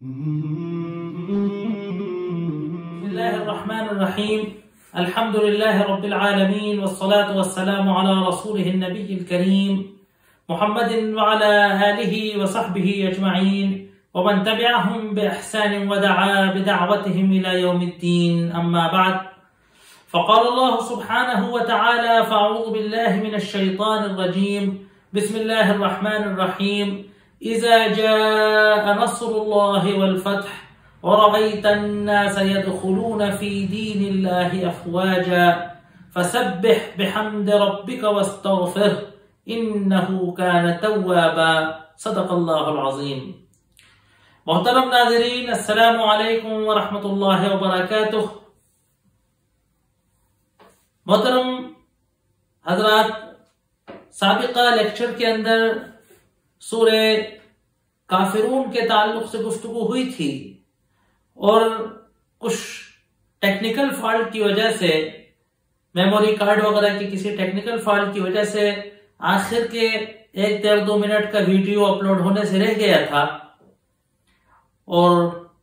بسم الله الرحمن الرحيم. الحمد لله رب العالمين، والصلاة والسلام على رسوله النبي الكريم محمد وعلى آله وصحبه أجمعين ومن تبعهم بإحسان ودعا بدعوتهم إلى يوم الدين. أما بعد، فقال الله سبحانه وتعالى: فأعوذ بالله من الشيطان الرجيم. بسم الله الرحمن الرحيم. إذا جاء نصر الله والفتح ورأيت الناس يدخلون في دين الله أفواجا فسبح بحمد ربك واستغفره إنه كان توابا. صدق اللہ العظیم. محترم ناظرین، السلام علیکم ورحمۃ اللہ وبرکاتہ. محترم حضرات، سابقہ لیکچر کے اندر سورہ کافرون کے تعلق سے گفتگو ہوئی تھی اور کچھ ٹیکنیکل فالٹ کی وجہ سے، میموری کارڈ وغیرہ کی کسی ٹیکنیکل فالٹ کی وجہ سے آخر کے 1-1.5-2 منٹ کا ویڈیو اپلوڈ ہونے سے رہ گیا تھا، اور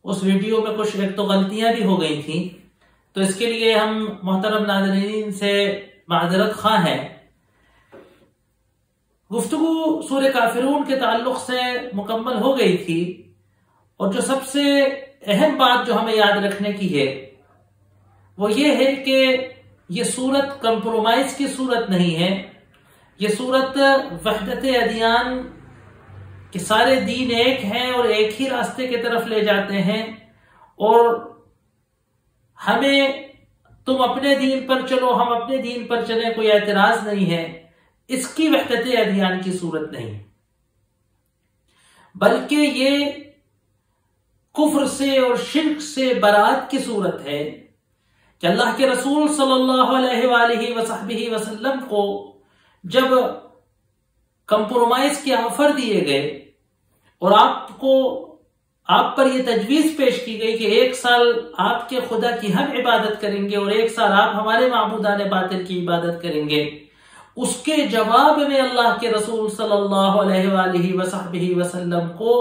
اس ویڈیو میں کچھ ایک تو غلطیاں بھی ہو گئی تھیں، تو اس کے لیے ہم محترم ناظرین سے معذرت خواہ ہیں. گفتگو سورہ کافرون کے تعلق سے مکمل ہو گئی تھی، اور جو سب سے اہم بات جو ہمیں یاد رکھنے کی ہے وہ یہ ہے کہ یہ سورت کمپرومائز کی سورت نہیں ہے. یہ سورت وحدت ادیان کہ سارے دین ایک ہیں اور ایک ہی راستے کی طرف لے جاتے ہیں، اور ہمیں تم اپنے دین پر چلو، ہم اپنے دین پر چلیں، کوئی اعتراض نہیں ہے. اس کی وحدت ادیان کی صورت نہیں، بلکہ یہ کفر سے اور شرک سے برات کی صورت ہے کہ اللہ کے رسول صلی اللہ علیہ وآلہ وصحبہ وسلم کو جب کمپرومائز کے آفر دیے گئے اور آپ پر یہ تجویز پیش کی گئی کہ 1 سال آپ کے خدا کی ہم عبادت کریں گے اور 1 سال آپ ہمارے معبودان باطل کی عبادت کریں گے، اس کے جواب میں اللہ کے رسول صلی اللہ علیہ وآلہ وصحبہ وسلم کو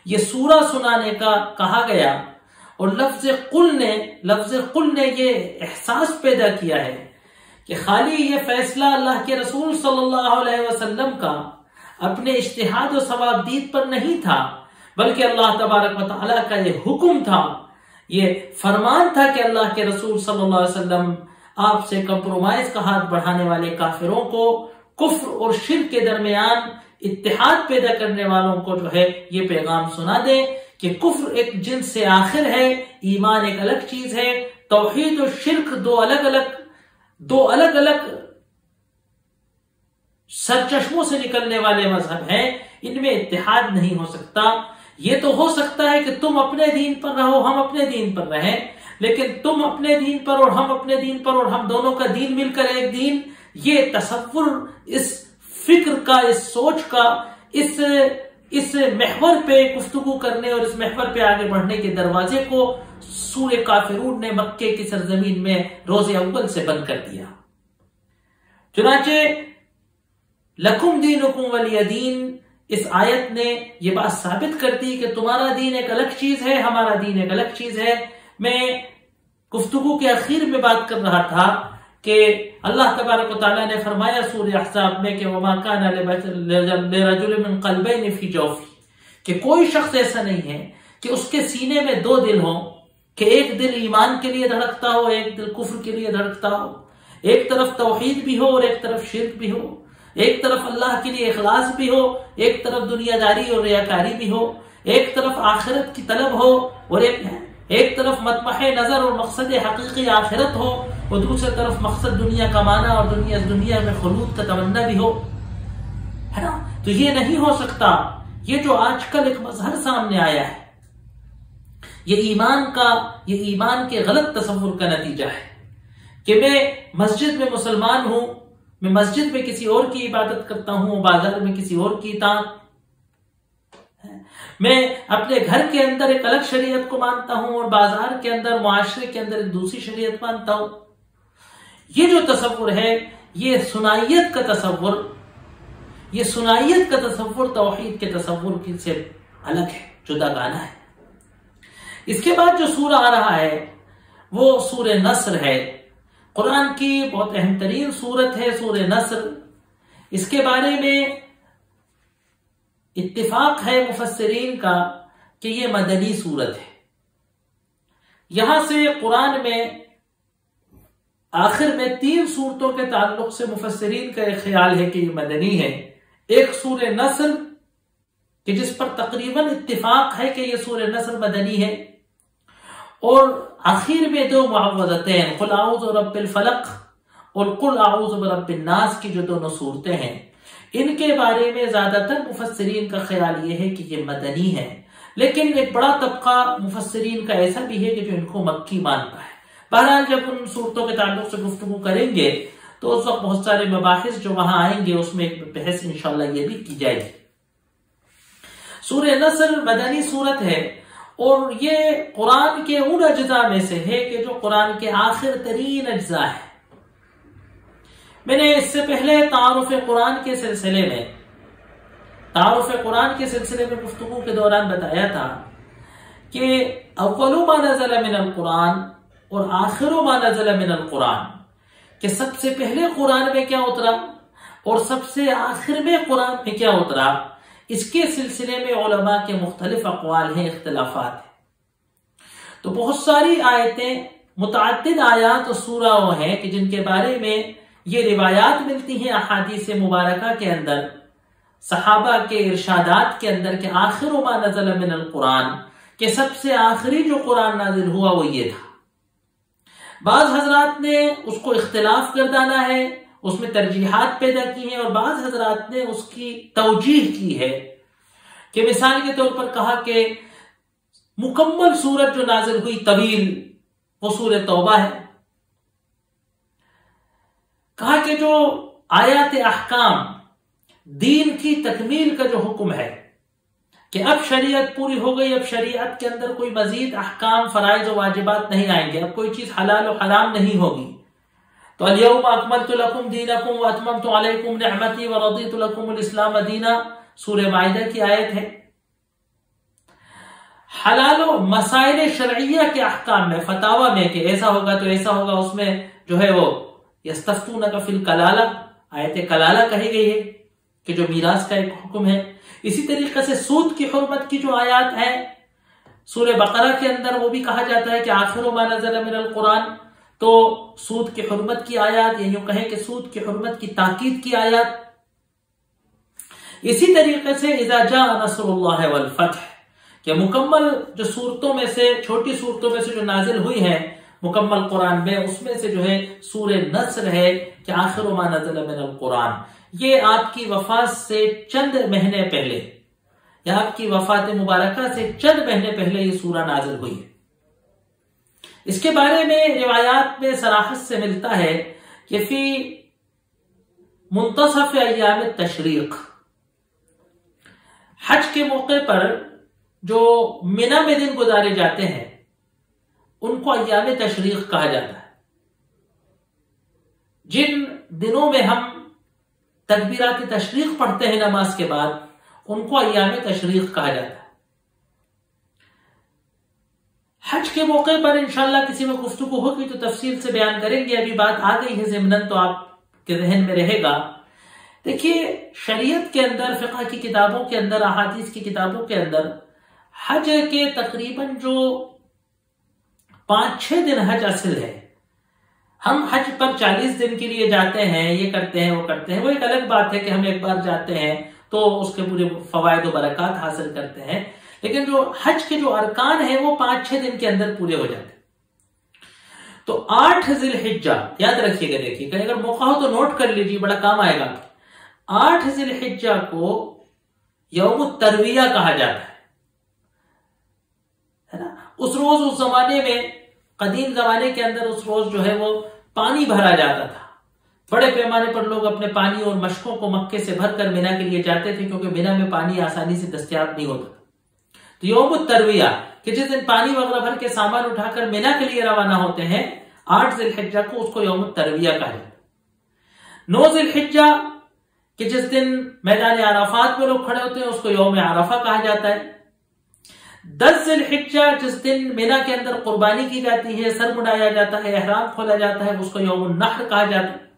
یہ سورہ سنانے کا کہا گیا. اور لفظ قل نے یہ احساس پیدا کیا ہے کہ خالی یہ فیصلہ اللہ کے رسول صلی اللہ علیہ وسلم کا اپنے اجتہاد و ثوابدید پر نہیں تھا، بلکہ اللہ تبارک و تعالیٰ کا یہ حکم تھا، یہ فرمان تھا کہ اللہ کے رسول صلی اللہ علیہ وسلم آپ سے کمپرومائز کا ہاتھ بڑھانے والے کافروں کو، کفر اور شرک کے درمیان اتحاد پیدا کرنے والوں کو جو ہے یہ پیغام سنا دے کہ کفر ایک جنس سے آخر ہے، ایمان ایک الگ چیز ہے. توحید اور شرک دو الگ الگ سرچشموں سے نکلنے والے مذہب ہیں، ان میں اتحاد نہیں ہو سکتا. یہ تو ہو سکتا ہے کہ تم اپنے دین پر رہو، ہم اپنے دین پر رہیں، لیکن تم اپنے دین پر اور ہم اپنے دین پر اور ہم دونوں کا دین مل کر ایک دین، یہ تصور، اس فکر کا، اس سوچ کا، اس محور پہ گفتگو کرنے اور اس محور پہ آگے بڑھنے کے دروازے کو سورہ کافرون نے مکے کی سرزمین میں روز اول سے بند کر دیا. چنانچہ لکم دینکم ولی دین، اس آیت نے یہ بات ثابت کر دی کہ تمہارا دین ایک الگ چیز ہے، ہمارا دین ایک الگ چیز ہے. میں گفتگو کے اخیر میں بات کر رہا تھا کہ اللہ تبارک و تعالیٰ نے فرمایا سورہ احزاب میں کہ وَمَا كَانَ لِرَجُلٍ مِّن قَلْبَيْنِ فِي جَوْفِهِ، کہ کوئی شخص ایسا نہیں ہے کہ اس کے سینے میں 2 دل ہوں، کہ ایک دل ایمان کے لیے دھڑکتا ہو، ایک دل کفر کے لیے دھڑکتا ہو، ایک طرف توحید بھی ہو اور ایک طرف شرک بھی ہو، ایک طرف اللہ کے لیے اخلاص بھی ہو، ایک طرف دنیا داری اور ریاکاری بھی ہو، ایک طرف آخرت کی طلب ہو اور ایک طرف مطمح نظر اور مقصد حقیقی آخرت ہو، اور دوسری طرف مقصد دنیا کمانا اور دنیا میں خلود کا تمنا بھی ہو، ہے نا؟ تو یہ نہیں ہو سکتا. یہ جو آج کل ایک مظہر سامنے آیا ہے، یہ ایمان کے غلط تصور کا نتیجہ ہے کہ میں مسجد میں مسلمان ہوں، میں مسجد میں کسی اور کی عبادت کرتا ہوں، بازار میں کسی اور کی اطاعت، میں اپنے گھر کے اندر ایک الگ شریعت کو مانتا ہوں اور بازار کے اندر، معاشرے کے اندر ایک دوسری شریعت مانتا ہوں. یہ جو تصور ہے، یہ سنائیت کا تصور توحید کے تصور سے الگ ہے، جدا گانا ہے. اس کے بعد جو سورہ آ رہا ہے وہ سورہ نصر ہے، قرآن کی بہت اہم ترین سورت ہے سورہ نصر۔ اس کے بارے میں اتفاق ہے مفسرین کا کہ یہ مدنی سورت ہے۔ یہاں سے قرآن میں آخر میں 3 سورتوں کے تعلق سے مفسرین کا ایک خیال ہے کہ یہ مدنی ہے۔ ایک سورہ نصر کہ جس پر تقریباً اتفاق ہے کہ یہ سورہ نصر مدنی ہے، اور آخر میں 2 معوذتین قل اعوذ برب الفلق اور قل اعوذ برب الناس کی جو دونوں صورتیں ہیں، ان کے بارے میں زیادہ تر مفسرین کا خیال یہ ہے کہ یہ مدنی ہے، لیکن ایک بڑا طبقہ مفسرین کا ایسا بھی ہے کہ جو ان کو مکی مانتا ہے۔ بہرحال جب ان صورتوں کے تعلق سے گفتگو کریں گے تو اس وقت بہت سارے مباحث جو وہاں آئیں گے اس میں ایک بحث انشاءاللہ یہ بھی کی جائے گی۔ سورہ نصر مدنی صورت ہے، اور یہ قرآن کے ان اجزاء میں سے ہے کہ جو قرآن کے آخر ترین اجزاء ہے۔ میں نے اس سے پہلے تعارف قرآن کے سلسلے میں گفتگو کے دوران بتایا تھا کہ اول ما نزل من القرآن اور آخر ما نزل من القرآن، کہ سب سے پہلے قرآن میں کیا اترا اور سب سے آخر میں قرآن میں کیا اترا، اس کے سلسلے میں علماء کے مختلف اقوال ہیں، اختلافات ہیں۔ تو بہت ساری آیتیں، متعدد آیات اور سورہ ہیں کہ جن کے بارے میں یہ روایات ملتی ہیں احادیث مبارکہ کے اندر، صحابہ کے ارشادات کے اندر، کہ آخر ما نزل من القرآن، کہ سب سے آخری جو قرآن نازل ہوا وہ یہ تھا۔ بعض حضرات نے اس کو اختلاف گردانا ہے، اس میں ترجیحات پیدا کی ہیں، اور بعض حضرات نے اس کی توجیح کی ہے، کہ مثال کے طور پر کہا کہ مکمل سورت جو نازل ہوئی طویل وہ سورہ توبہ ہے۔ کہا کہ جو آیات احکام، دین کی تکمیل کا جو حکم ہے کہ اب شریعت پوری ہو گئی، اب شریعت کے اندر کوئی مزید احکام، فرائض و واجبات نہیں آئیں گے، اب کوئی چیز حلال و حرام نہیں ہوگی۔ تو الیوم اکملت لکم دینکم واتممت علیکم نعمتی ورضیت لکم الاسلام دینا، سورہ مائدہ کی آیت ہے۔ حلال و مسائل شرعیہ کے احکام میں، فتاوی میں، کہ ایسا ہوگا تو ایسا ہوگا، اس میں جو ہے وہ یستفتونک فی الکلالہ، آیت کلالہ کہی گئی ہے کہ جو میراث کا ایک حکم ہے۔ اسی طریقے سے سود کی حرمت کی جو آیات ہیں سورہ بقرہ کے اندر، وہ بھی کہا جاتا ہے کہ آخر ما نزل من القرآن، تو سود کی حرمت کی آیات، یا یوں کہیں کہ سود کی حرمت کی تاکید کی آیات۔ اسی طریقے سے اذا جاء نصر اللہ والفتح، کہ مکمل جو صورتوں میں سے، چھوٹی صورتوں میں سے جو نازل ہوئی ہے مکمل قرآن میں، اس میں سے جو ہے سورہ نصر ہے کہ آخر ما نزل من القرآن۔ یہ آپ کی وفات سے چند مہینے پہلے، یا آپ کی وفات مبارکہ سے چند مہینے پہلے یہ سورہ نازل ہوئی ہے۔ اس کے بارے میں روایات میں صراحت سے ملتا ہے کہ فی منتصف ایام التشریق، حج کے موقع پر جو منی میں دن گزارے جاتے ہیں ان کو ایام تشریق کہا جاتا ہے۔ جن دنوں میں ہم تکبیرات تشریق پڑھتے ہیں نماز کے بعد، ان کو ایام تشریق کہا جاتا ہے۔ حج کے موقع پر انشاءاللہ کسی میں گفتگو ہوگی تو تفصیل سے بیان کریں گے، ابھی بات آ گئی ہے ضمناً تو آپ کے ذہن میں رہے گا۔ دیکھیے، شریعت کے اندر، فقہ کی کتابوں کے اندر، احادیث کی کتابوں کے اندر حج کے تقریباً جو 5-6 دن حج اصل ہے۔ ہم حج پر 40 دن کے لیے جاتے ہیں، یہ کرتے ہیں، وہ کرتے ہیں، وہ ایک الگ بات ہے کہ ہم ایک بار جاتے ہیں تو اس کے پورے فوائد و برکات حاصل کرتے ہیں، لیکن جو حج کے جو ارکان ہیں وہ 5-6 دن کے اندر پورے ہو جاتے ہیں۔ تو 8 ذی الحجہ، یاد رکھیے گا، دیکھیے کہ اگر موقع ہو تو نوٹ کر لیجیے، بڑا کام آئے گا۔ 8 ذی الحجہ کو یوم الترویہ کہا جاتا ہے نا۔ اس روز، اس زمانے میں، قدیم زمانے کے اندر، اس روز جو ہے وہ پانی بھرا جاتا تھا۔ بڑے پیمانے پر لوگ اپنے پانی اور مشکوں کو مکے سے بھر کر مینا کے لیے جاتے تھے، کیونکہ مینا میں پانی آسانی سے دستیاب نہیں ہوتا۔ تو یوم الترویہ، کہ جس دن پانی وغیرہ بھر کے سامان اٹھا کر مینا کے لیے روانہ ہوتے ہیں، 8 ذی الحجہ کو اس کو یوم الترویہ کہا جاتا ہے۔ 9 ذی الحجہ، کہ جس دن میدان عرفات میں لوگ کھڑے ہوتے ہیں، اس کو یوم عرفہ کہا جاتا ہے۔ 10 ذی الحجہ جس دن مینا کے اندر قربانی کی جاتی ہے، سر مڈایا جاتا ہے، احرام کھولا جاتا ہے، اس کو یوم النحر کہا جاتا ہے.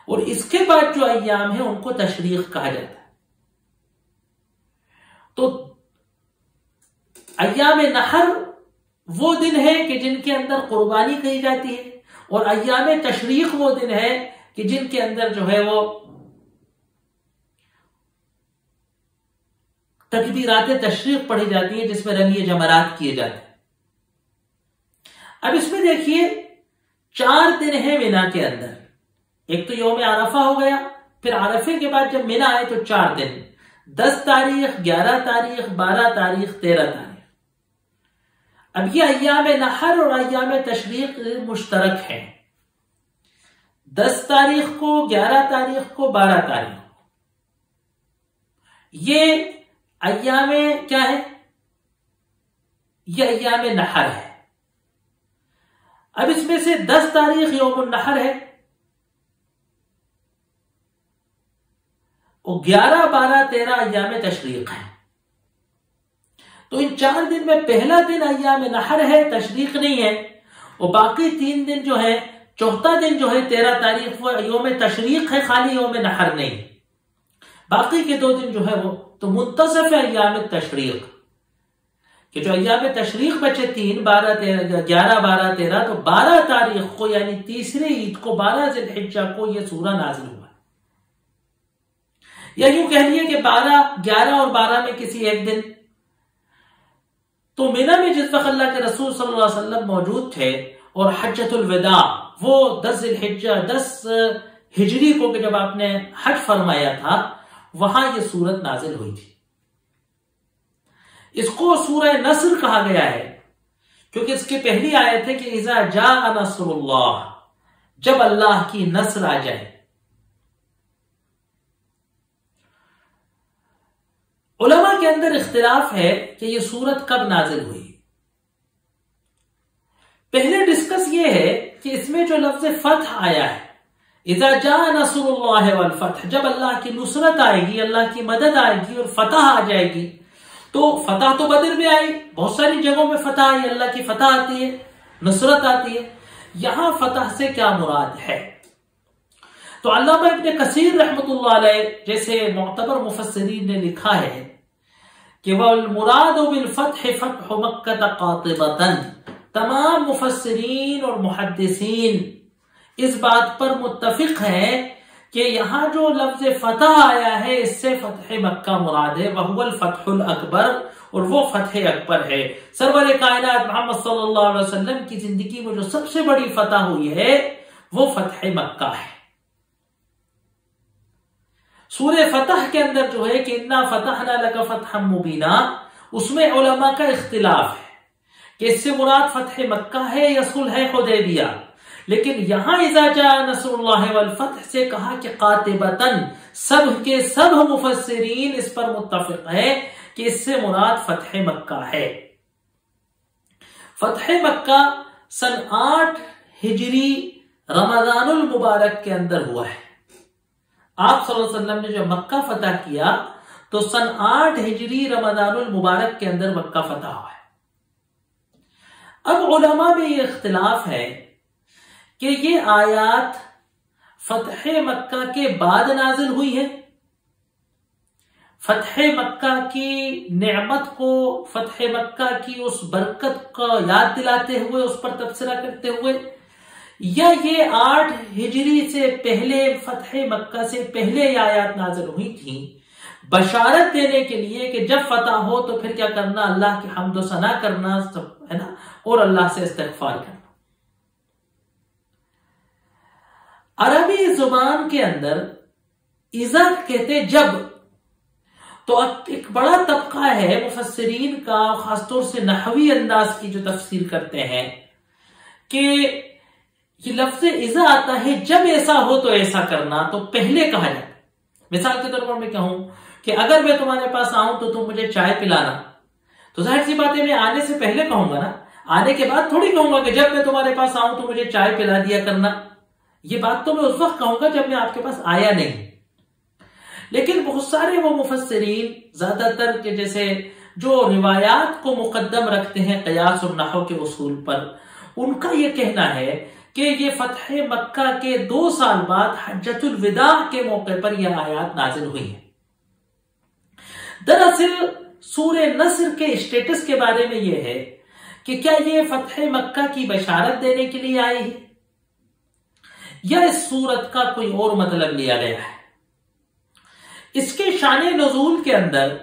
اور اس کے بعد جو ایام ہیں ان کو تشریق کہا جاتا ہے. تو ایام نحر وہ دن ہے کہ جن کے اندر قربانی کی جاتی ہے، اور ایام تشریق وہ دن ہے کہ جن کے اندر جو ہے وہ تکبیرات تشریق پڑھی جاتی ہے، جس میں رمی جمرات کیے جاتے ہیں. اب اس میں دیکھیے 4 دن ہیں مینا کے اندر. ایک تو یوم عرفہ ہو گیا، پھر عرفے کے بعد جب مینا آئے تو 4 دن، 10 تاریخ، 11 تاریخ، 12 تاریخ، 13 تاریخ. اب یہ ایام نحر اور ایام تشریق مشترک ہیں. 10 تاریخ کو، 11 تاریخ کو، 12 تاریخ کو یہ ایام کیا ہے؟ یہ ایام نحر ہے. اب اس میں سے 10 تاریخ یوم النحر ہے، اور 11، 12، 13 ایام تشریق ہے. تو ان 4 دن میں پہلا دن ایام نحر ہے، تشریق نہیں ہے، اور باقی 3 دن جو ہے، چوتھا دن جو ہے 13 تاریخ وہ یوم تشریق ہے، خالی یوم نحر نہیں. باقی کے 2 دن جو ہے وہ تو منتصف ہے ایام تشریق، کہ جو ایام تشریق بچے 3، 12، 13، 11، 12، 13، تو 12 تاریخ کو یعنی تیسری عید کو، 12 ذی الحجہ کو یہ سورہ نازل ہوا. یا یوں کہہ لیے کہ 12، 11 اور 12 میں کسی ایک دن. تو مینا میں جس وقت اللہ کے رسول صلی اللہ علیہ وسلم موجود تھے، اور حجۃ الوداع وہ 10 ذی الحجہ 10 ہجری کو کہ جب آپ نے حج فرمایا تھا، وہاں یہ سورت نازل ہوئی تھی. اس کو سورہ نصر کہا گیا ہے کیونکہ اس کی پہلی آیت ہے کہ اذا جاء نصر اللہ، جب اللہ کی نصر آ جائے. علماء کے اندر اختلاف ہے کہ یہ سورت کب نازل ہوئی. پہلے ڈسکس یہ ہے کہ اس میں جو لفظ فتح آیا ہے، اذا جاء نصر اللہ والفتح، جب اللہ کی نصرت آئے گی، اللہ کی مدد آئے گی اور فتح آ جائے گی. تو فتح تو بدر میں آئی، بہت ساری جگہوں میں فتح آئی، اللہ کی فتح آتی ہے، نصرت آتی ہے. یہاں فتح سے کیا مراد ہے؟ تو علامہ ابن کثیر رحمۃ اللہ علیہ جیسے معتبر مفسرین نے لکھا ہے کہ وَالْمُرَادُ بِالْفَتْحِ فَتْحُ مَكَّةَ قَاطِبَةً، تمام مفسرین اور محدثین اس بات پر متفق ہیں کہ یہاں جو لفظ فتح آیا ہے اس سے فتح مکہ مراد ہے، وَهُوَ الْفَتْحُ الْأَكْبَرُ، اور وہ فتح اکبر ہے. سرور کائنات محمد صلی اللہ علیہ وسلم کی زندگی میں جو سب سے بڑی فتح ہوئی ہے وہ فتح مکہ ہے. سورہ فتح کے اندر جو ہے کہ اِنَّا فَتَحْنَا لَكَ فَتْحًا مُبِينًا، اس میں علماء کا اختلاف ہے کہ اس سے مراد فتح مکہ ہے یا صلح حدیبیہ. لیکن یہاں اذا جاء نصر اللہ والفتح سے کہا کہ قاطبتاً، سب کے سب مفسرین اس پر متفق ہیں کہ اس سے مراد فتح مکہ ہے. فتح مکہ سن 8 ہجری رمضان المبارک کے اندر ہوا ہے. آپ صلی اللہ علیہ وسلم نے جب مکہ فتح کیا تو سن 8 ہجری رمضان المبارک کے اندر مکہ فتح ہوا ہے. اب علماء میں یہ اختلاف ہے کہ یہ آیات فتح مکہ کے بعد نازل ہوئی ہے، فتح مکہ کی نعمت کو، فتح مکہ کی اس برکت کا یاد دلاتے ہوئے، اس پر تبصرہ کرتے ہوئے، یا یہ 8 ہجری سے پہلے، فتح مکہ سے پہلے یہ آیات نازل ہوئی تھیں بشارت دینے کے لیے کہ جب فتح ہو تو پھر کیا کرنا، اللہ کی حمد و ثنا کرنا ہے نا، اور اللہ سے استغفار کرنا. عربی زبان کے اندر اذا کہتے جب، تو ایک بڑا طبقہ ہے مفسرین کا، خاص طور سے نحوی انداز کی جو تفسیر کرتے ہیں کہ یہ لفظ اذا آتا ہے جب ایسا ہو تو ایسا کرنا، تو پہلے کہا جاتا ہے. مثال کے طور پر میں کہوں کہ اگر میں تمہارے پاس آؤں تو تم مجھے چائے پلانا، تو ظاہر سی بات ہے میں آنے سے پہلے کہوں گا نا، آنے کے بعد تھوڑی کہوں گا کہ جب میں تمہارے پاس آؤں تو مجھے چائے پلا دیا کرنا. یہ بات تو میں اس وقت کہوں گا جب میں آپ کے پاس آیا نہیں. لیکن بہت سارے وہ مفسرین، زیادہ تر کہ جیسے جو روایات کو مقدم رکھتے ہیں قیاس اور نحو کے اصول پر، ان کا یہ کہنا ہے کہ یہ فتح مکہ کے 2 سال بعد حجۃ الوداع کے موقع پر یہ آیات نازل ہوئی ہیں۔ دراصل سورہ نصر کے اسٹیٹس کے بارے میں یہ ہے کہ کیا یہ فتح مکہ کی بشارت دینے کے لیے آئی ہے یا اس سورت کا کوئی اور مطلب لیا گیا ہے۔ اس کے شان نزول کے اندر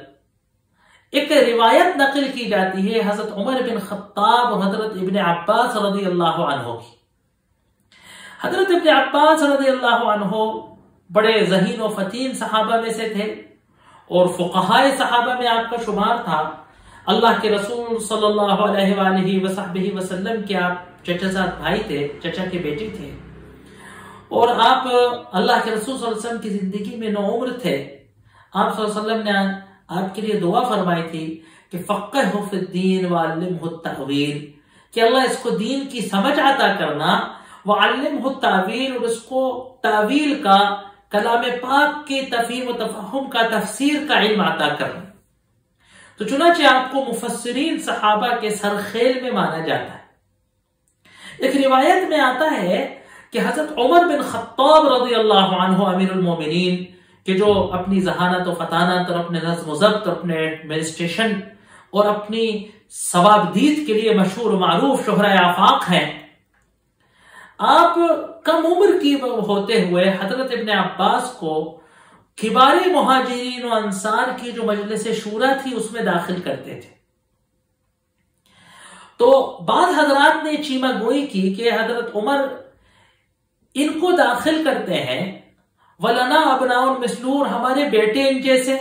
ایک روایت نقل کی جاتی ہے حضرت عمر بن خطاب اور حضرت ابن عباس رضی اللہ عنہ کی۔ حضرت ابن عباس رضی اللہ عنہ بڑے ذہین و فطین صحابہ میں سے تھے اور فقہائے صحابہ میں آپ کا شمار تھا۔ اللہ کے رسول صلی اللہ علیہ وآلہ وصحبہ وسلم کے آپ چچا زاد بھائی تھے، چچا کے بیٹے تھے، اور آپ اللہ کے رسول صلی اللہ علیہ وسلم کی زندگی میں نوعمر تھے۔ آپ صلی اللہ علیہ وسلم نے آپ کے لیے دعا فرمائی تھی کہ فقہہ فی الدین وعلمہ التأویل، کہ اللہ اس کو دین کی سمجھ عطا کرنا، وعلمہ التأویل، اور اس کو تاویل کا، کلام پاک کی تفہیم و تفہم کا، تفسیر کا علم عطا کرنا۔ تو چنانچہ آپ کو مفسرین صحابہ کے سرخیل میں مانا جاتا ہے۔ ایک روایت میں آتا ہے کہ حضرت عمر بن خطاب رضی اللہ عنہ امیر المومنین، کہ جو اپنی ذہانت و فطانت اور اپنے نظم و ضبط اور اپنے ایڈمنسٹریشن اور اپنی ثوابدید کے لیے مشہور و معروف شہرۂ آفاق ہیں، آپ کم عمر کی ہوتے ہوئے حضرت ابن عباس کو کبار مہاجرین و انصار کی جو مجلس شورا تھی اس میں داخل کرتے تھے۔ تو بعض حضرات نے چیمہ گوئی کی کہ حضرت عمر ان کو داخل کرتے ہیں، وَلَنَا أَبْنَاءٌ مِثْلُونَ، ہمارے بیٹے ان جیسے،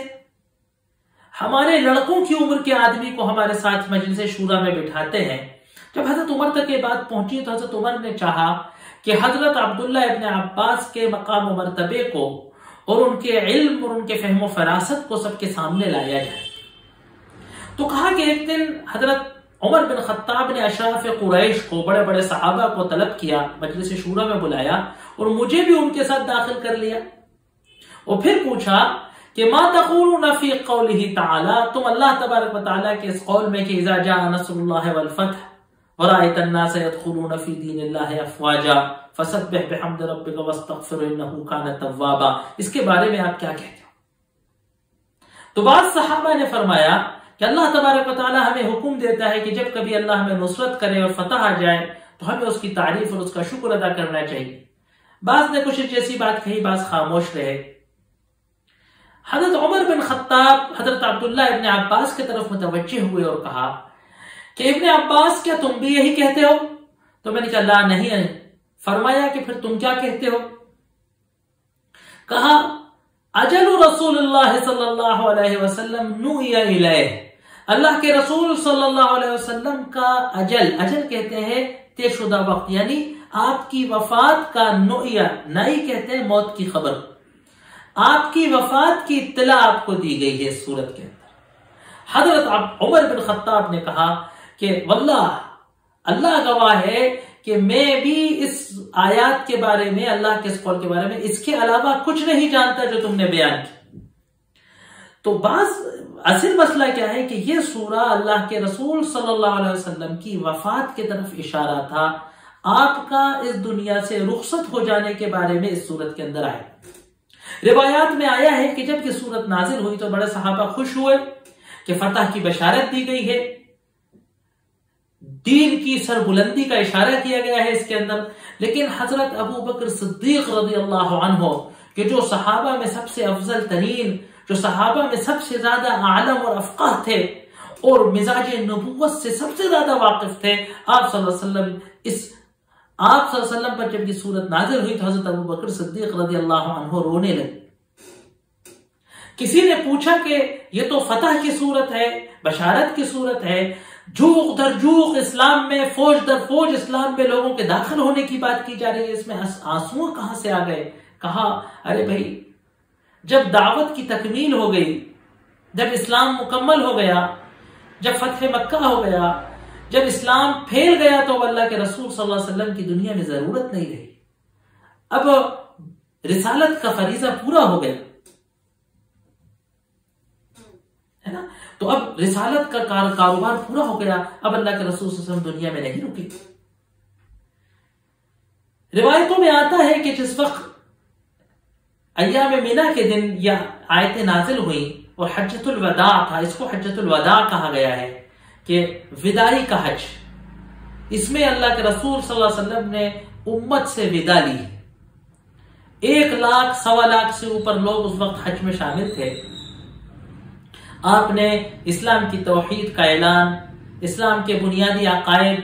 ہمارے لڑکوں کی عمر کے آدمی کو ہمارے ساتھ مجلس شورا میں بٹھاتے ہیں۔ جب حضرت عمر تک یہ بات پہنچی تو حضرت عمر نے چاہا کہ حضرت عبداللہ ابن عباس کے مقام و مرتبے کو اور ان کے علم اور ان کے فہم و فراست کو سب کے سامنے لایا جائے۔ تو کہا کہ ایک دن حضرت عمر بن خطاب نے اشراف قریش کو، بڑے بڑے صحابہ کو طلب کیا، مجلس شورا میں بلایا اور مجھے بھی ان کے ساتھ داخل کر لیا، اور پھر پوچھا کہ ما تقولون فی قولہ تعالی، تم اللہ تبارک و تعالیٰ کے اس قول میں کہ اذا جاء نصر اللہ والفتح ورأیت الناس يدخلون فی دین اللہ افواجا فسبح بحمد ربک واستغفر انہ کان توابا، اس کے بارے میں آپ کیا کہتے ہو؟ تو بعض صحابہ نے فرمایا کہ اللہ تبارک و تعالیٰ ہمیں حکم دیتا ہے کہ جب کبھی اللہ ہمیں نصرت کرے اور فتح آ جائے تو ہمیں اس کی تعریف اور اس کا شکر ادا کرنا چاہیے۔ بعض نے کچھ جیسی بات کہی، بعض خاموش رہے۔ حضرت عمر بن خطاب حضرت عبداللہ ابن عباس کی طرف متوجہ ہوئے اور کہا کہ ابن عباس کیا تم بھی یہی کہتے ہو؟ تو میں نے کہا لا نہیں۔ فرمایا کہ پھر تم کیا کہتے ہو؟ کہا اجل رسول اللہ صلی اللہ علیہ وسلم نوئی الیہ، اللہ کے رسول صلی اللہ علیہ وسلم کا اجل، اجل کہتے ہیں طے شدہ وقت، یعنی آپ کی وفات کا نوئی، نئی کہتے ہیں موت کی خبر، آپ کی وفات کی اطلاع آپ کو دی گئی ہے اس صورت کے اندر۔ حضرت عمر بن خطاب نے کہا کہ واللہ، اللہ گواہ ہے کہ میں بھی اس آیات کے بارے میں، اللہ کے اس قول کے بارے میں اس کے علاوہ کچھ نہیں جانتا جو تم نے بیان کی۔ تو اصل مسئلہ کیا ہے کہ یہ سورہ اللہ کے رسول صلی اللہ علیہ وسلم کی وفات کی طرف اشارہ تھا، آپ کا اس دنیا سے رخصت ہو جانے کے بارے میں اس صورت کے اندر آئے۔ روایات میں آیا ہے کہ جب یہ صورت نازل ہوئی تو بڑے صحابہ خوش ہوئے کہ فتح کی بشارت دی گئی ہے، دین کی سربلندی کا اشارہ کیا گیا ہے اس کے اندر۔ لیکن حضرت ابو بکر صدیق رضی اللہ عنہ، کہ جو صحابہ میں سب سے افضل ترین، جو صحابہ میں سب سے زیادہ عالم اور افقہ تھے اور مزاج نبوت سے سب سے زیادہ واقف تھے، آپ صلی اللہ علیہ وسلم پر جب یہ صورت نازل ہوئی تو حضرت ابو بکر صدیق رضی اللہ عنہ رونے لگے۔ کسی نے پوچھا کہ یہ تو فتح کی صورت ہے، بشارت کی صورت ہے، جوق در جوق اسلام میں، فوج در فوج اسلام میں لوگوں کے داخل ہونے کی بات کی جا رہی ہے، اس میں آنسو کہاں سے آ گئے؟ کہا ارے بھائی، جب دعوت کی تکمیل ہو گئی، جب اسلام مکمل ہو گیا، جب فتح مکہ ہو گیا، جب اسلام پھیل گیا تو اللہ کے رسول صلی اللہ علیہ وسلم کی دنیا میں ضرورت نہیں رہی، اب رسالت کا فریضہ پورا ہو گیا ہے نا۔ تو اب رسالت کا کاروبار پورا ہو گیا، اب اللہ کے رسول صلی اللہ علیہ وسلم دنیا میں نہیں رکے۔ روایتوں میں آتا ہے کہ جس وقت ایام مینا کے دن یا آیتیں نازل ہوئیں اور حجۃ الوداع تھا، اس کو حجۃ الوداع کہا گیا ہے کہ وداعی کا حج، اس میں اللہ کے رسول صلی اللہ علیہ وسلم نے امت سے ودا لی۔ 1 لاکھ 1.25 لاکھ سے اوپر لوگ اس وقت حج میں شامل تھے۔ آپ نے اسلام کی توحید کا اعلان، اسلام کے بنیادی عقائد،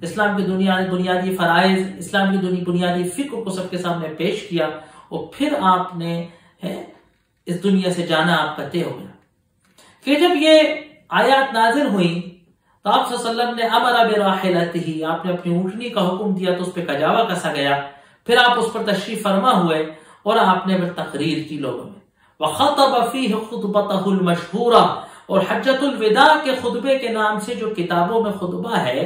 اسلام کے بنیادی فرائض، اسلام کی بنیادی فکر کو سب کے سامنے پیش کیا، اور پھر آپ نے اس دنیا سے جانا آپ کا طے ہو گیا۔ کہ جب یہ آیات نازل ہوئیں تو آپ صلی اللہ علیہ وسلم نے امر براحلتہ، آپ نے اپنی اونٹنی کا حکم دیا تو اس پہ کجاوا کسا گیا، پھر آپ اس پر تشریف فرما ہوئے اور آپ نے پھر تقریر کی لوگوں میں، وخطب فیہ خطبتہ المشہورہ، اور حجۃ الوداع کے خطبے کے نام سے جو کتابوں میں خطبہ ہے،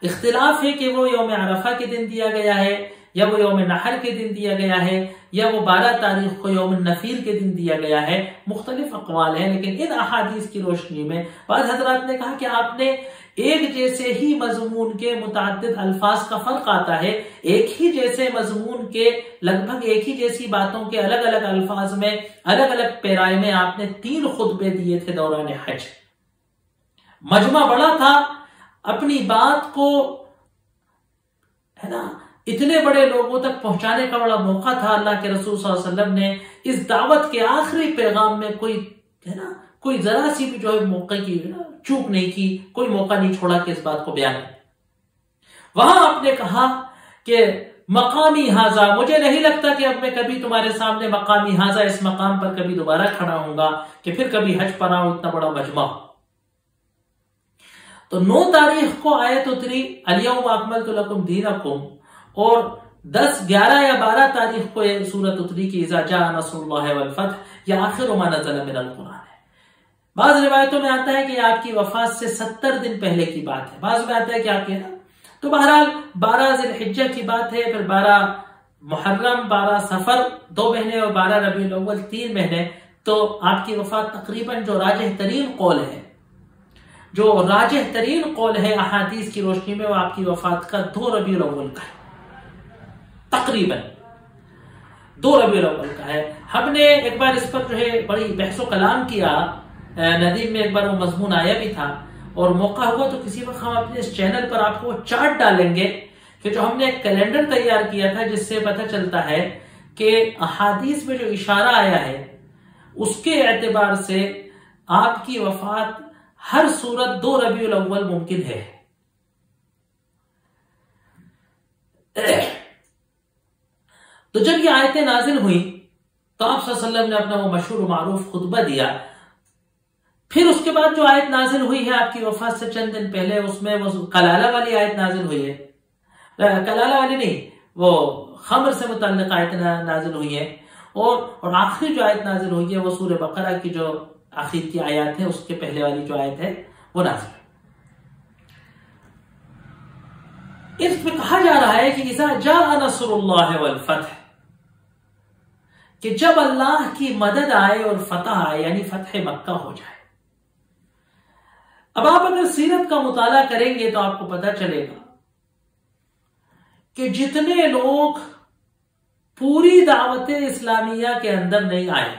اختلاف ہے کہ وہ یوم عرفہ کے دن دیا گیا ہے یا وہ یوم نحر کے دن دیا گیا ہے یا وہ 12 تاریخ کو یوم النفیر کے دن دیا گیا ہے، مختلف اقوال ہیں، لیکن ان احادیث کی روشنی میں بعض حضرات نے کہا کہ آپ نے ایک جیسے ہی مضمون کے متعدد الفاظ کا فرق آتا ہے، ایک ہی جیسے مضمون کے لگ بھگ ایک ہی جیسی باتوں کے الگ الگ الفاظ میں الگ الگ پیرائے میں آپ نے 3 خطبے دیے تھے دوران حج۔ مجمع بڑا تھا، اپنی بات کو ہے نا اتنے بڑے لوگوں تک پہنچانے کا بڑا موقع تھا۔ اللہ کے رسول صلی اللہ علیہ وسلم نے اس دعوت کے آخری پیغام میں کوئی ذرا سی بھی جو ہے موقع کی چوک نہیں کی، کوئی موقع نہیں چھوڑا کہ اس بات کو بیان کرے۔ وہاں آپ نے کہا کہ مقامی ہاذا، مجھے نہیں لگتا کہ اب میں کبھی تمہارے سامنے مقامی ہاذا اس مقام پر کبھی دوبارہ کھڑا ہوں گا کہ پھر کبھی حج پر آؤں، اتنا بڑا مجمع۔ تو 9 تاریخ کو آیت اتری الیوم اکملت لکم دینکم، اور 10، 11 یا 12 تاریخ کو یہ سورت اتری کی اذا جاء نصر اللہ والفتح، یہ آخر ما نزل من القرآن ہے۔ بعض روایتوں میں آتا ہے کہ آپ کی وفات سے 70 دن پہلے کی بات ہے، بعض میں آتا ہے کہ آپ کی تو بہرحال 12 ذی الحجہ کی بات ہے، پھر 12 محرم، 12 سفر 2 مہینے اور 12 ربیع الاول 3 مہینے، تو آپ کی وفات تقریباً جو راجح ترین قول ہے احادیث کی روشنی میں، وہ آپ کی وفات کا 2 ربیع الاول کا ہے، تقریباً 2 ربیع الاول کا ہے۔ ہم نے ایک بار اس پر جو ہے بڑی بحث و کلام کیا، ندیم میں ایک بار وہ مضمون آیا بھی تھا، اور موقع ہوا تو کسی وقت ہم اپنے اس چینل پر آپ کو چارٹ ڈالیں گے کہ جو ہم نے ایک کیلنڈر تیار کیا تھا جس سے پتہ چلتا ہے کہ احادیث میں جو اشارہ آیا ہے اس کے اعتبار سے آپ کی وفات ہر صورت 2 ربیع الاول ممکن ہے۔ تو جب یہ آیتیں نازل ہوئیں تو آپ صلی اللہ علیہ وسلم نے اپنا وہ مشہور و معروف خطبہ دیا۔ پھر اس کے بعد جو آیت نازل ہوئی ہے آپ کی وفات سے چند دن پہلے، اس میں وہ کلالہ والی آیت نازل ہوئی ہے، کلالہ والی نہیں، وہ خمر سے متعلق آیت نازل ہوئی ہے، اور آخری جو آیت نازل ہوئی ہے وہ سورہ بقرہ کی جو آخر کی آیات ہے اس کے پہلے والی جو آیت ہے وہ نازل ہے۔ اس میں کہا جا رہا ہے کہ اذا جاء نصر اللہ والفتح، کہ جب اللہ کی مدد آئے اور فتح آئے، یعنی فتح مکہ ہو جائے۔ اب آپ اگر سیرت کا مطالعہ کریں گے تو آپ کو پتہ چلے گا کہ جتنے لوگ پوری دعوت اسلامیہ کے اندر نہیں آئے،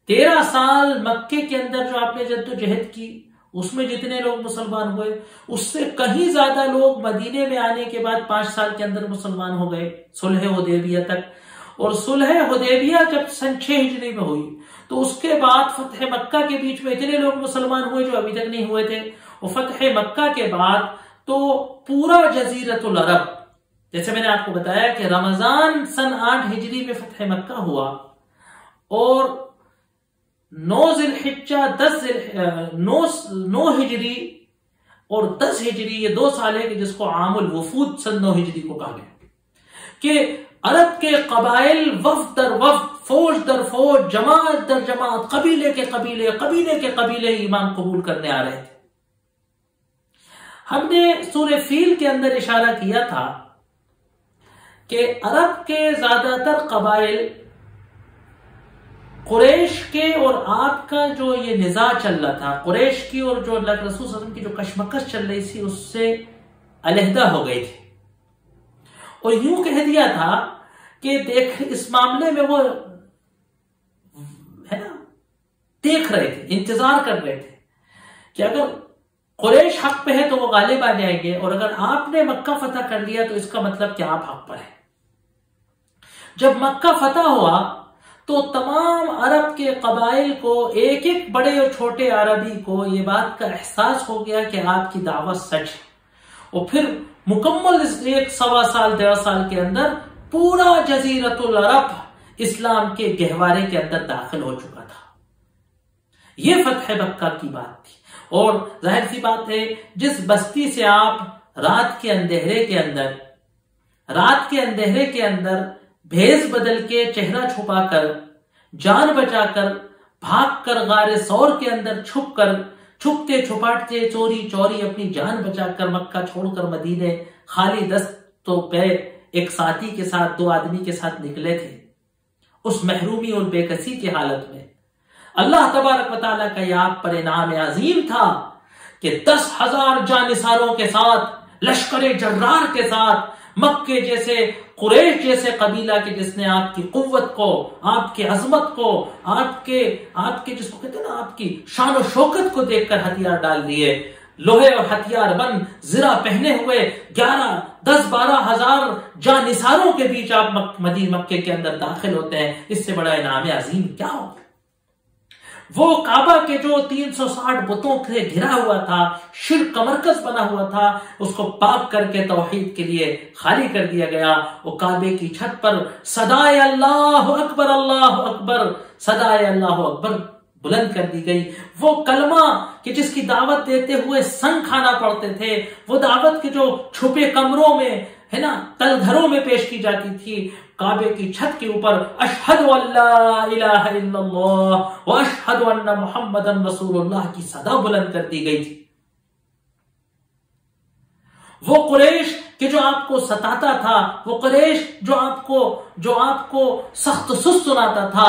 13 سال مکے کے اندر جو آپ نے جدوجہد کی اس میں جتنے لوگ مسلمان ہوئے، اس سے کہیں زیادہ لوگ مدینے میں آنے کے بعد 5 سال کے اندر مسلمان ہو گئے، صلح حدیبیہ تک۔ اور صلح حدیبیہ جب سن 6 ہجری میں ہوئی تو اس کے بعد فتح مکہ کے بیچ میں اتنے لوگ مسلمان ہوئے جو ابھی تک نہیں ہوئے تھے، اور فتح مکہ کے بعد تو پورا جزیرۃ العرب، جیسے میں نے آپ کو بتایا کہ رمضان سن 8 ہجری میں فتح مکہ ہوا، اور 9 ذی الحجہ 9 ہجری اور 10 ہجری، یہ 2 سال ہے کہ جس کو عام الوفود سن 9 ہجری کو کہا گیا، کہ عرب کے قبائل وفد در وفد، فوج در فوج، جماعت در جماعت، قبیلے کے قبیلے ایمان قبول کرنے آ رہے تھے۔ ہم نے سورہ فیل کے اندر اشارہ کیا تھا کہ عرب کے زیادہ تر قبائل قریش کے اور آپ کا جو یہ نزاع چل رہا تھا، قریش کی اور جو اللہ کے رسول صلی اللہ علیہ وسلم کی جو کشمکش چل رہی تھی، اس سے علیحدہ ہو گئی تھی اور یوں کہہ دیا تھا کہ دیکھ اس معاملے میں وہ ہے نا دیکھ رہے تھے، انتظار کر رہے تھے کہ اگر قریش حق پہ ہے تو وہ غالب آ جائیں گے، اور اگر آپ نے مکہ فتح کر لیا تو اس کا مطلب کہ آپ حق پر ہیں۔ جب مکہ فتح ہوا تو تمام عرب کے قبائل کو، ایک ایک بڑے اور چھوٹے عربی کو یہ بات کا احساس ہو گیا کہ آپ کی دعوت سچ ہے، اور پھر مکمل اس 1.25 سال 1.5 سال کے اندر پورا جزیرۃ العرب اسلام کے گہوارے کے اندر داخل ہو چکا تھا۔ یہ فتح مکہ کی بات تھی، اور ظاہر سی بات ہے جس بستی سے آپ رات کے اندھیرے کے اندر بھیس بدل کے، چہرہ چھپا کر، جان بچا کر، بھاگ کر غار ثور کے اندر چھپتے چھپاتے چوری اپنی جان بچا کر مکہ چھوڑ کر مدینے خالی دستوں پہ ایک ساتھی کے ساتھ، 2 آدمی کے ساتھ نکلے تھے، اس محرومی اور بے کسی کی حالت میں اللہ تبارک و تعالیٰ کا یہ آپ پر انعام عظیم تھا کہ 10,000 جانثاروں کے ساتھ، لشکر جرار کے ساتھ، مکے جیسے، قریش جیسے قبیلہ کے جس نے آپ کی قوت کو، آپ کی عظمت کو، آپ کے جس کو کہتے ہیں نا آپ کی شان و شوکت کو دیکھ کر ہتھیار ڈال دیے، لوہے اور ہتھیار بند زرہ پہنے ہوئے 10-12 ہزار جانثاروں کے بیچ آپ مکے کے اندر داخل ہوتے ہیں۔ اس سے بڑا انعام عظیم کیا ہو؟ وہ کعبہ کے جو 360 بتوں سے گھرا ہوا تھا، شرک کا مرکز بنا ہوا تھا، اس کو پاک کر کے توحید کے لیے خالی کر دیا گیا۔ وہ کعبے کی چھت پر صدائے اللہ اکبر، اللہ اکبر، صدائے اللہ اکبر بلند کر دی گئی۔ وہ کلمہ کہ جس کی دعوت دیتے ہوئے سنگ کھانا پڑتے تھے، وہ دعوت کے جو چھپے کمروں میں ہے نا تل گھروں میں پیش کی جاتی تھی، کعبے کی چھت کے اوپر اشہد ان لا الہ الا اللہ واشہد ان محمد رسول اللہ کی صدا بلند کر دی گئی تھی۔ وہ قریش کہ جو آپ کو ستاتا تھا، وہ قریش جو آپ کو سخت سست سناتا تھا،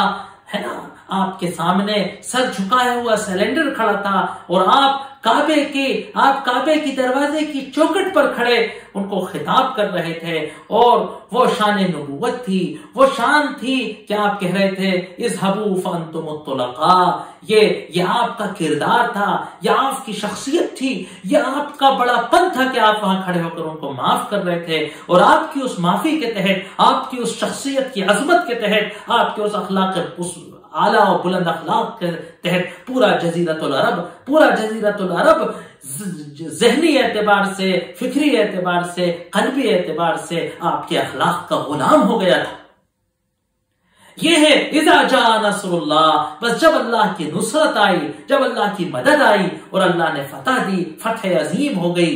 ہے نا، آپ کے سامنے سر جھکایا ہوا سیلنڈر کھڑا تھا، اور آپ کعبے کی دروازے کی چوکٹ پر کھڑے ان کو خطاب کر رہے تھے، اور وہ شان نبوت تھی، وہ شان تھی کہ آپ کہہ رہے تھے اذهبوا فانتم الطلقاء۔ یہ آپ کا کردار تھا، یہ آپ کی شخصیت تھی، یہ آپ کا بڑا پن تھا کہ آپ وہاں کھڑے ہو کر ان کو معاف کر رہے تھے، اور آپ کی اس معافی کے تحت، آپ کی اس شخصیت کی عظمت کے تحت، آپ کے اس اخلاق اعلیٰ و بلند اخلاق کے تحت پورا جزیرۃ العرب ذہنی اعتبار سے، فکری اعتبار سے، قلبی اعتبار سے آپ کے اخلاق کا غلام ہو گیا تھا۔ یہ ہے اذا جاء نصر اللہ، بس جب اللہ کی نصرت آئی، جب اللہ کی مدد آئی اور اللہ نے فتح دی، فتح عظیم ہو گئی۔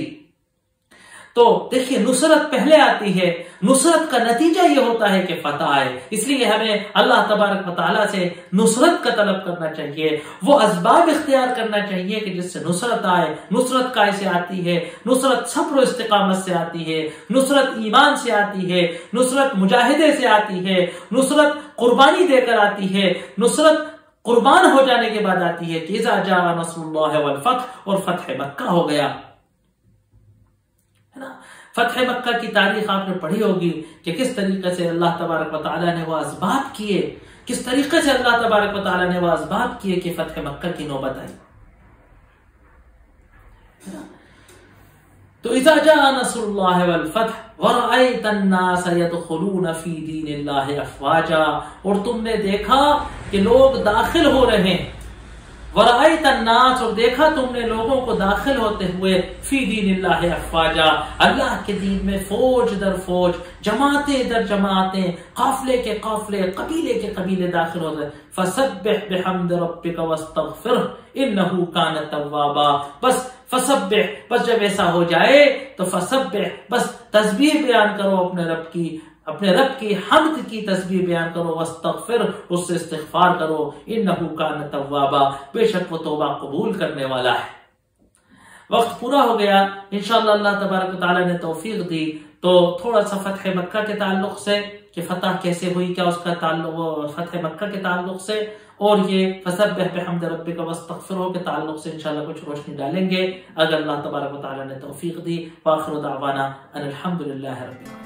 تو دیکھیے نصرت پہلے آتی ہے، نصرت کا نتیجہ یہ ہوتا ہے کہ فتح آئے، اس لیے ہمیں اللہ تبارک و تعالیٰ سے نصرت کا طلب کرنا چاہیے، وہ اسباب اختیار کرنا چاہیے کہ جس سے نصرت آئے۔ نصرت کیسے آتی ہے؟ نصرت صبر و استقامت سے آتی ہے، نصرت ایمان سے آتی ہے، نصرت مجاہدے سے آتی ہے، نصرت قربانی دے کر آتی ہے، نصرت قربان ہو جانے کے بعد آتی ہے کہ اذا جاء نصر اللہ والفتح، اور فتح مکہ ہو گیا۔ فتح مکہ کی تاریخ آپ نے پڑھی ہوگی کہ کس طریقے سے اللہ تبارک و تعالیٰ نے وہ اسباب کیے، کس طریقے سے اللہ تبارک و تعالیٰ نے وہ اسباب کیے کہ فتح مکہ کی نوبت آئی۔ تو اذا جاء نصر اللہ والفتح ورأيت الناس يدخلون في دین اللہ افواجا، اور تم نے دیکھا کہ لوگ داخل ہو رہے ہیں، ورأيت الناس، اور دیکھا تم نے لوگوں کو داخل ہوتے ہوئے، فی دین اللہ افواجا، اللہ کے دین میں فوج در فوج، جماعتیں در جماعتیں، قافلے کے قافلے، قبیلے کے قبیلے داخل ہوتے۔ فسبح بحمد ربک واستغفرہ انہ کان توابا، بس فسبح، بس جب ایسا ہو جائے تو فسبح، بس تسبیح بیان کرو اپنے رب کی حمد کی تسبیح بیان کرو، واستغفر، اس سے استغفار کرو، انہ کان توابا، بے شک وہ توبہ قبول کرنے والا ہے۔ وقت پورا ہو گیا، انشاءاللہ اللہ تبارک و تعالیٰ نے توفیق دی تو تھوڑا سا فتح مکہ کے تعلق سے کہ فتح کیسے ہوئی، کیا اس کا تعلق وہ فتح مکہ کے تعلق سے اور یہ فسبح بحمد ربک واستغفرہ کے تعلق سے انشاءاللہ کچھ روشنی ڈالیں گے اگر اللہ تبارک و تعالی نے توفیق دی۔ وآخر دعوانا ان الحمد للہ رب العالمین۔